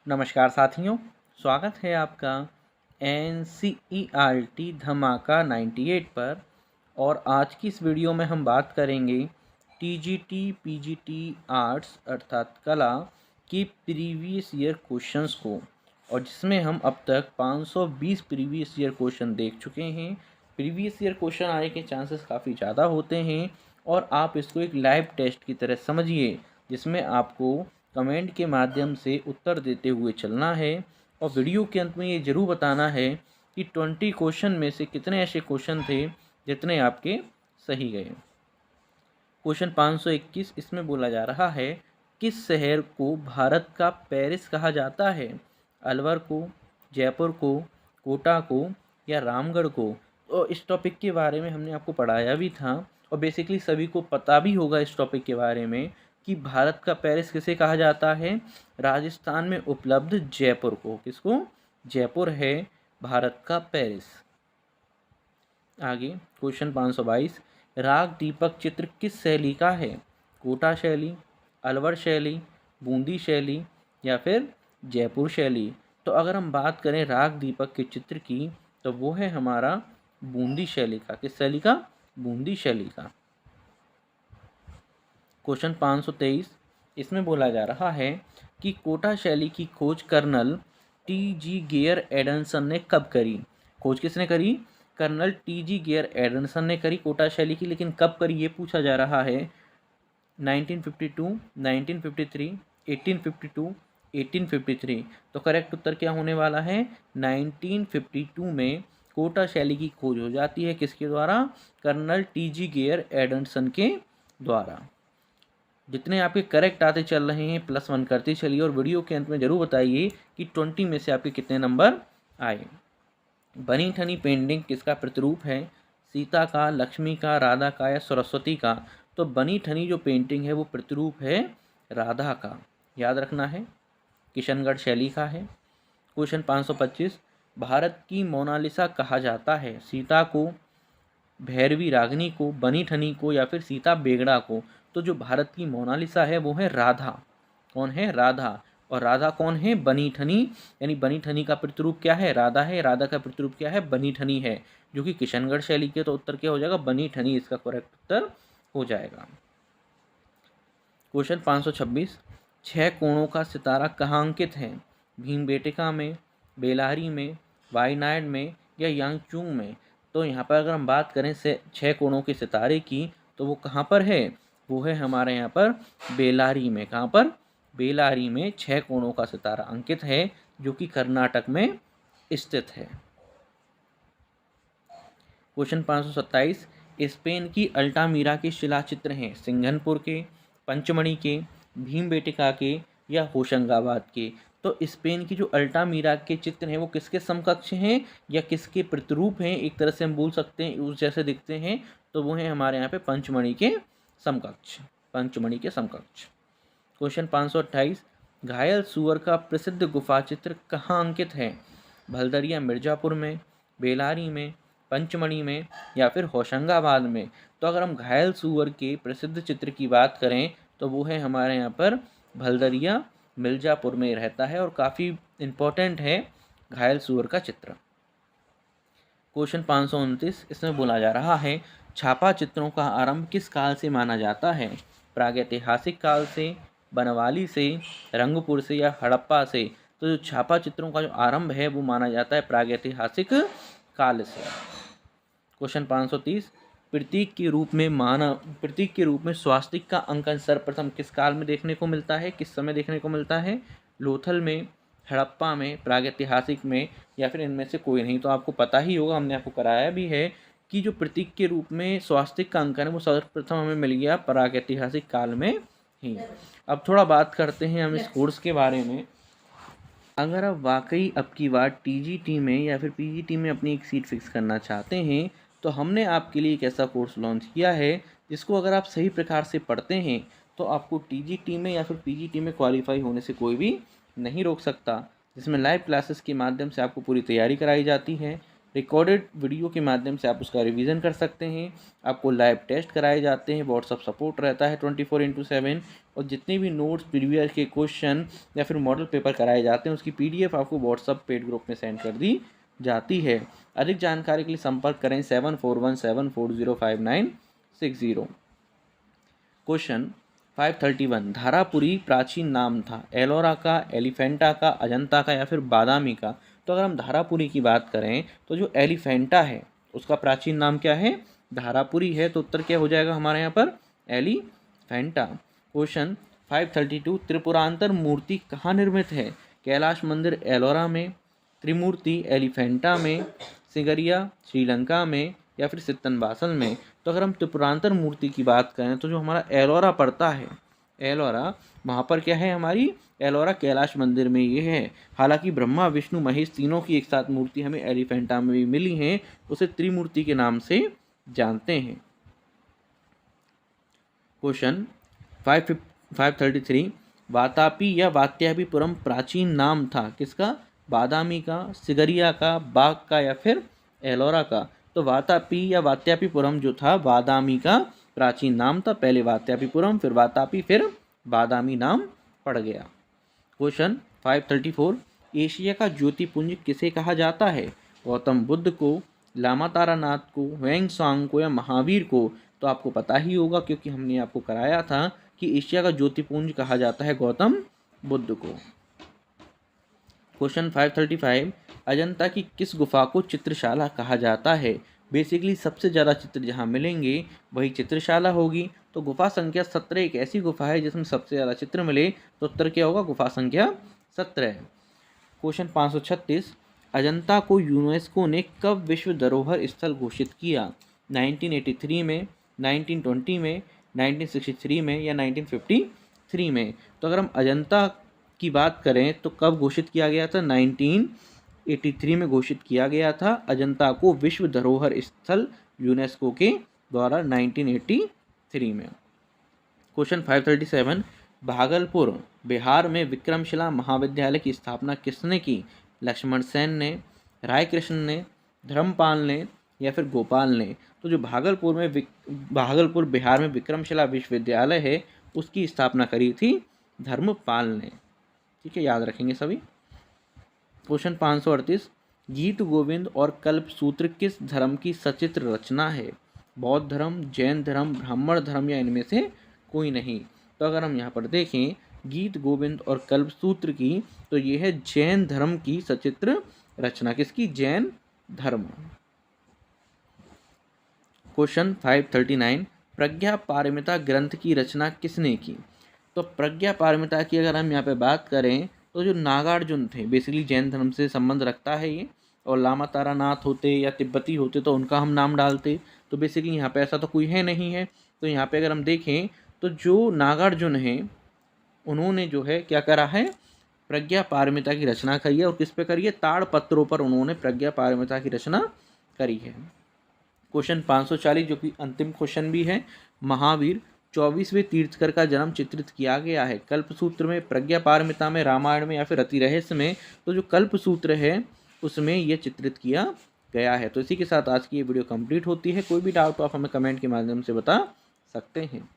नमस्कार साथियों, स्वागत है आपका NCERT धमाका 98 पर। और आज की इस वीडियो में हम बात करेंगे TGT PGT आर्ट्स अर्थात कला की प्रीवियस ईयर क्वेश्चंस को, और जिसमें हम अब तक 520 प्रीवियस ईयर क्वेश्चन देख चुके हैं। प्रीवियस ईयर क्वेश्चन आने के चांसेस काफ़ी ज़्यादा होते हैं और आप इसको एक लाइव टेस्ट की तरह समझिए, जिसमें आपको कमेंट के माध्यम से उत्तर देते हुए चलना है। और वीडियो के अंत में ये ज़रूर बताना है कि 20 क्वेश्चन में से कितने ऐसे क्वेश्चन थे जितने आपके सही गए। क्वेश्चन 521, इसमें बोला जा रहा है किस शहर को भारत का पेरिस कहा जाता है? अलवर को, जयपुर को, कोटा को या रामगढ़ को? तो इस टॉपिक के बारे में हमने आपको पढ़ाया भी था और बेसिकली सभी को पता भी होगा इस टॉपिक के बारे में कि भारत का पेरिस किसे कहा जाता है? राजस्थान में उपलब्ध जयपुर को। किसको? जयपुर है भारत का पेरिस। आगे क्वेश्चन 522, राग दीपक चित्र किस शैली का है? कोटा शैली, अलवर शैली, बूंदी शैली या फिर जयपुर शैली? तो अगर हम बात करें राग दीपक के चित्र की तो वो है हमारा बूंदी शैली का। किस शैली का? बूंदी शैली का। क्वेश्चन 523, इसमें बोला जा रहा है कि कोटा शैली की खोज कर्नल TG गेयर एडनसन ने कब करी? खोज किसने करी? कर्नल TG गेयर एडनसन ने करी कोटा शैली की, लेकिन कब करी ये पूछा जा रहा है। 1952, 1953, 1852, 1853। तो करेक्ट उत्तर क्या होने वाला है? 1952 में कोटा शैली की खोज हो जाती है। किसके द्वारा? कर्नल TG गेयर एडनसन के द्वारा। जितने आपके करेक्ट आते चल रहे हैं +1 करते चलिए और वीडियो के अंत में ज़रूर बताइए कि 20 में से आपके कितने नंबर आए। बनी ठनी पेंटिंग किसका प्रतिरूप है? सीता का, लक्ष्मी का, राधा का या सरस्वती का? तो बनी ठनी जो पेंटिंग है वो प्रतिरूप है राधा का, याद रखना है। किशनगढ़ शैली का है। क्वेश्चन 525, भारत की मोनालिसा कहा जाता है? सीता को, भैरवी रागनी को, बनी ठनी को या फिर सीता बेगड़ा को? तो जो भारत की मोनालिसा है वो है राधा। कौन है? राधा। और राधा कौन है? बनी ठनी। यानी बनी ठनी का प्रतिरूप क्या है? राधा है। राधा का प्रतिरूप क्या है? बनी ठनी है, जो कि किशनगढ़ शैली के। तो उत्तर क्या हो जाएगा? बनी ठनी इसका करेक्ट उत्तर हो जाएगा। क्वेश्चन 526, 6 कोणों का सितारा कहाँ अंकित है? भीमबेटका में, बेलारी में, वायनाड में या यांगचूंग में? तो यहाँ पर अगर हम बात करें से 6 कोणों के सितारे की तो वो कहाँ पर है? वो है हमारे यहाँ पर बेलारी में। कहाँ पर? बेलारी में 6 कोणों का सितारा अंकित है, जो कि कर्नाटक में स्थित है। क्वेश्चन 527, स्पेन की अल्टामीरा के शिलाचित्र हैं सिंघनपुर के, पंचमढ़ी के, भीमबेटका के या होशंगाबाद के? तो स्पेन की जो अल्टामीरा के चित्र हैं वो किसके समकक्ष हैं या किसके प्रतिरूप हैं? एक तरह से हम बोल सकते हैं उस जैसे दिखते हैं, तो वो हैं हमारे यहाँ पे पंचमढ़ी के समकक्ष। पंचमढ़ी के समकक्ष। क्वेश्चन 528, घायल सुअर का प्रसिद्ध गुफा चित्र कहाँ अंकित है? भलदरिया मिर्जापुर में, बेलारी में, पंचमढ़ी में या फिर होशंगाबाद में? तो अगर हम घायल सुअर के प्रसिद्ध चित्र की बात करें तो वो है हमारे यहाँ पर भलदरिया मिर्जापुर में रहता है और काफ़ी इम्पोर्टेंट है घायल सुअर का चित्र। क्वेश्चन 529, इसमें बोला जा रहा है छापा चित्रों का आरंभ किस काल से माना जाता है? प्रागैतिहासिक काल से, बनवाली से, रंगपुर से या हड़प्पा से? तो जो छापा चित्रों का जो आरंभ है वो माना जाता है प्रागैतिहासिक काल से। क्वेश्चन 530, प्रतीक के रूप में स्वास्तिक का अंकन सर्वप्रथम किस काल में देखने को मिलता है? किस समय देखने को मिलता है? लोथल में, हड़प्पा में, प्रागैतिहासिक में या फिर इनमें से कोई नहीं? तो आपको पता ही होगा, हमने आपको कराया भी है कि जो प्रतीक के रूप में स्वास्तिक का अंकन है वो सर्वप्रथम हमें मिल गया प्रागैतिहासिक काल में ही। अब थोड़ा बात करते हैं हम इस कोर्स के बारे में। अगर आप वाकई अब की बार TGT में या फिर PGT में अपनी एक सीट फिक्स करना चाहते हैं तो हमने आपके लिए एक ऐसा कोर्स लॉन्च किया है जिसको अगर आप सही प्रकार से पढ़ते हैं तो आपको TGT में या फिर PGT में क्वालिफाई होने से कोई भी नहीं रोक सकता। जिसमें लाइव क्लासेस के माध्यम से आपको पूरी तैयारी कराई जाती है, रिकॉर्डेड वीडियो के माध्यम से आप उसका रिवीजन कर सकते हैं। आपको लाइव टेस्ट कराए जाते हैं, व्हाट्सअप सपोर्ट रहता है 24/7, और जितने भी नोट्स, प्रीवियस के क्वेश्चन या फिर मॉडल पेपर कराए जाते हैं उसकी PDF आपको व्हाट्सअप पेड ग्रुप में सेंड कर दी जाती है। अधिक जानकारी के लिए संपर्क करें 7417405960। क्वेश्चन 531, धारापुरी प्राचीन नाम था एलोरा का, एलिफेंटा का, अजंता का या फिर बादामी का। तो अगर हम धारापुरी की बात करें तो जो एलिफेंटा है उसका प्राचीन नाम क्या है? धारापुरी है। तो उत्तर क्या हो जाएगा हमारे यहाँ पर? एलिफेंटा। क्वेश्चन 532, त्रिपुरांतर मूर्ति कहाँ निर्मित है? कैलाश मंदिर एलोरा में, त्रिमूर्ति एलिफेंटा में, सिगरिया श्रीलंका में या फिर सित्तनबासल में। तो अगर हम त्रिपुरांतर मूर्ति की बात करें तो जो हमारा एलोरा पड़ता है, एलोरा वहाँ पर क्या है हमारी? एलोरा कैलाश मंदिर में ये है। हालांकि ब्रह्मा विष्णु महेश तीनों की एक साथ मूर्ति हमें एलिफेंटा में भी मिली है, उसे त्रिमूर्ति के नाम से जानते हैं। क्वेश्चन 533, वातापी या वात्यापीपुरम प्राचीन नाम था किसका? बादामी का, सिगरिया का, बाग का या फिर एलोरा का। तो वातापी या वात्यापीपुरम जो था बादामी का प्राचीन नाम था। पहले वात्यापीपुरम, फिर वातापी, फिर बादामी नाम पड़ गया। क्वेश्चन 534, एशिया का ज्योतिपुंज किसे कहा जाता है? गौतम बुद्ध को, लामा तारानाथ को, वेंगसांग को या महावीर को। तो आपको पता ही होगा क्योंकि हमने आपको कराया था कि एशिया का ज्योतिपुंज कहा जाता है गौतम बुद्ध को। क्वेश्चन 535, अजंता की किस गुफा को चित्रशाला कहा जाता है? बेसिकली सबसे ज़्यादा चित्र जहाँ मिलेंगे वही चित्रशाला होगी। तो गुफा संख्या 17 एक ऐसी गुफा है जिसमें सबसे ज़्यादा चित्र मिले, तो उत्तर क्या होगा? गुफा संख्या 17। क्वेश्चन 536, अजंता को यूनेस्को ने कब विश्व धरोहर स्थल घोषित किया? 1983 में, 1920 में, 1963 में या 1953 में। तो अगर हम अजंता की बात करें तो कब घोषित किया गया था? 1983 में घोषित किया गया था अजंता को विश्व धरोहर स्थल यूनेस्को के द्वारा 1983 में। क्वेश्चन 537, भागलपुर बिहार में विक्रमशिला महाविद्यालय की स्थापना किसने की? लक्ष्मण सेन ने, राय कृष्ण ने, धर्मपाल ने या फिर गोपाल ने। तो जो भागलपुर बिहार में विक्रमशिला विश्वविद्यालय है उसकी स्थापना करी थी धर्मपाल ने। ठीक है, याद रखेंगे सभी। क्वेश्चन 538, गीत गोविंद और कल्पसूत्र किस धर्म की सचित्र रचना है? बौद्ध धर्म, जैन धर्म, ब्राह्मण धर्म या इनमें से कोई नहीं। तो अगर हम यहाँ पर देखें गीत गोविंद और कल्पसूत्र की, तो ये है जैन धर्म की सचित्र रचना। किसकी? जैन धर्म। क्वेश्चन 539, प्रज्ञा पारमिता ग्रंथ की रचना किसने की? तो प्रज्ञा पारमिता की अगर हम यहाँ पे बात करें तो जो नागार्जुन थे, बेसिकली जैन धर्म से संबंध रखता है ये, और लामा तारानाथ होते या तिब्बती होते तो उनका हम नाम डालते। तो बेसिकली यहाँ पे ऐसा तो कोई है नहीं है। तो यहाँ पे अगर हम देखें तो जो नागार्जुन हैं उन्होंने जो है क्या करा है? प्रज्ञा पारमिता की रचना करी है। और किस पे करी है? ताड़पत्रों पर उन्होंने प्रज्ञा पारमिता की रचना करी है। क्वेश्चन 540 जो कि अंतिम क्वेश्चन भी है, महावीर 24वें तीर्थकर का जन्म चित्रित किया गया है कल्पसूत्र में, प्रज्ञा पारमिता में, रामायण में या फिर रति रहस्य में। तो जो कल्पसूत्र है उसमें यह चित्रित किया गया है। तो इसी के साथ आज की ये वीडियो कंप्लीट होती है। कोई भी डाउट आप हमें कमेंट के माध्यम से बता सकते हैं।